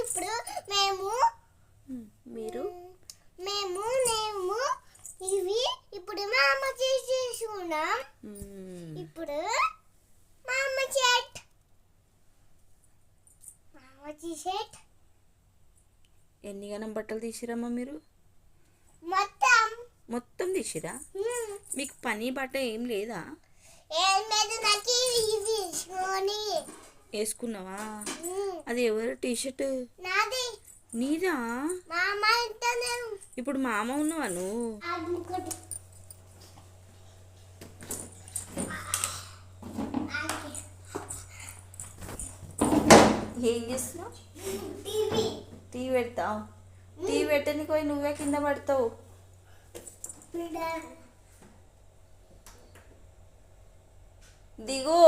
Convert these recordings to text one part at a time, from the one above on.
ఇప్పుడు మేము మీరు మేము మేము ఇవి ఇప్పుడు మా అమ్మ చేసుకున్నాం. ఇప్పుడు మా అమ్మ షర్ట్ ఎన్ని గణం బట్టలు తీసిరమ్మా మీరు? మొత్తం మొత్తం తీసిరా? మీకు పని బట్ట ఏం లేదా? వేసుకున్నావా? అది ఎవరు టీషర్ట్? నాది. నీదా? మామ ఇప్పుడు మామ ఉన్నావా నువ్వు? ఏం చేస్తున్నావు? టీవీ పెడతావు? టీవీ పెట్టని పోయి నువ్వే కింద పడతావు. దిగు.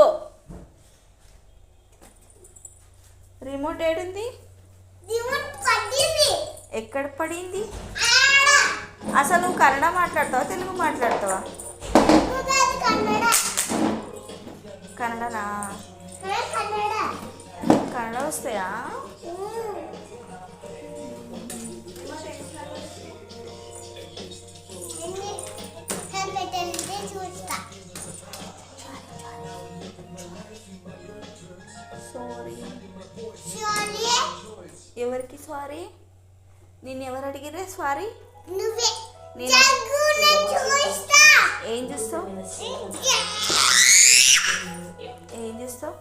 రిమోట్ ఏడుంది? ఎక్కడ పడింది? అసలు నువ్వు కన్నడ మాట్లాడతావా తెలుగు మాట్లాడతావా? కన్నడనా? కన్నడ వస్తాయా? ఎవరికి సారీ? నేను ఎవరు అడిగిరే సారీ? ఏం చూస్తావు? ఏం చూస్తావు?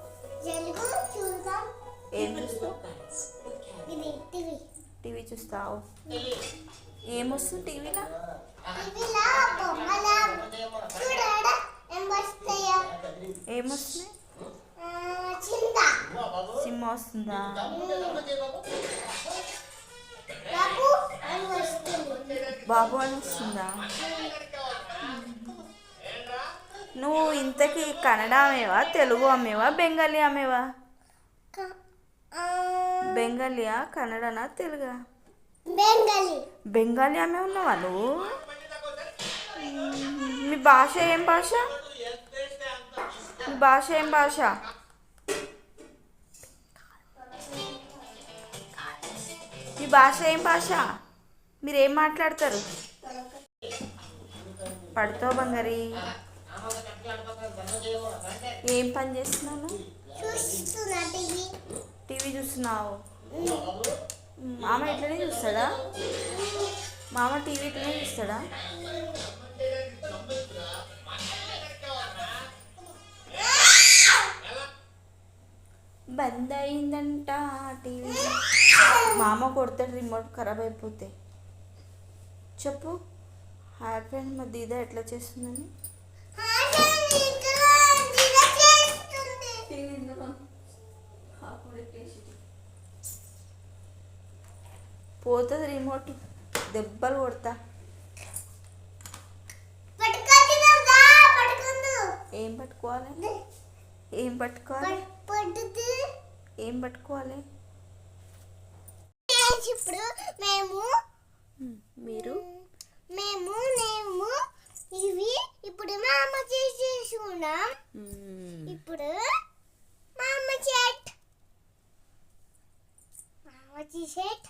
ఏం చూస్తావు? టీవీ చూస్తావు? ఏమొస్తుంది టీవీలో? ఏమొస్తుంది? సినిమా వస్తుందా? బాబు అని వస్తుందా? నువ్వు ఇంతకీ కన్నడ అమ్మేవా తెలుగు అమ్మేవా బెంగాలీ అమ్మేవా? బెంగాలీయా కన్నడనా తెలుగా? బెంగాలీ అమ్మే ఉన్నావా నువ్వు? మీ భాష ఏం భాష? మీ భాష ఏం భాష? మీ భాష ఏం భాష? మీరేం మాట్లాడతారు? పడతావు బంగారి. ఏం పని చేస్తున్నాను? టీవీ చూస్తున్నావు? మామ ఇట్లనే చూస్తాడా? మామ టీవీ ఇట్లనే చూస్తాడా? బంద్ అయిందంట టీవీ. మామ కొడతాడు రిమోట్ ఖరాబ్ అయిపోతే. చెప్పు హాయ్ ఫ్రెండ్, మా దీద ఎట్లా చేస్తుందని. పోతుంది రిమోట్, దెబ్బలు కొడతా. ఏం పట్టుకోవాలి? ఏం పట్టుకోవాలి? ఏం పట్టుకోవాలి? ఇప్పుడు మేము మీరు మేము మేము ఇవి ఇప్పుడు మా అమ్మ చేసుకున్నాం. ఇప్పుడు మా అమ్మ షర్ట్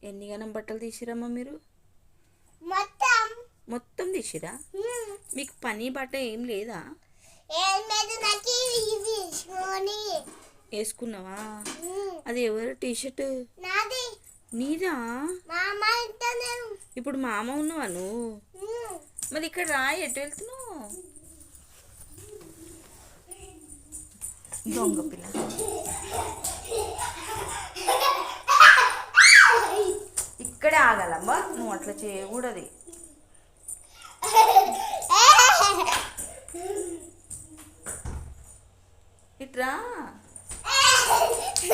ఎన్ని గణం బట్టలు తీసిరమ్మా మీరు? మొత్తం మొత్తం తీసిరా? మీకు పని బట్ట ఏం లేదా? వేసుకున్నావా? అది ఎవరు టీషర్ట్? నాది. నీదా? మామ ఇప్పుడు మామ ఉన్నావా నువ్వు? మరి ఇక్కడ రా, ఎటు వెళ్తున్నావు? దొంగ పిల్ల. ఇక్కడే ఆగాలమ్మా, నువ్వు అట్లా చేయకూడదు. ఇట్రా.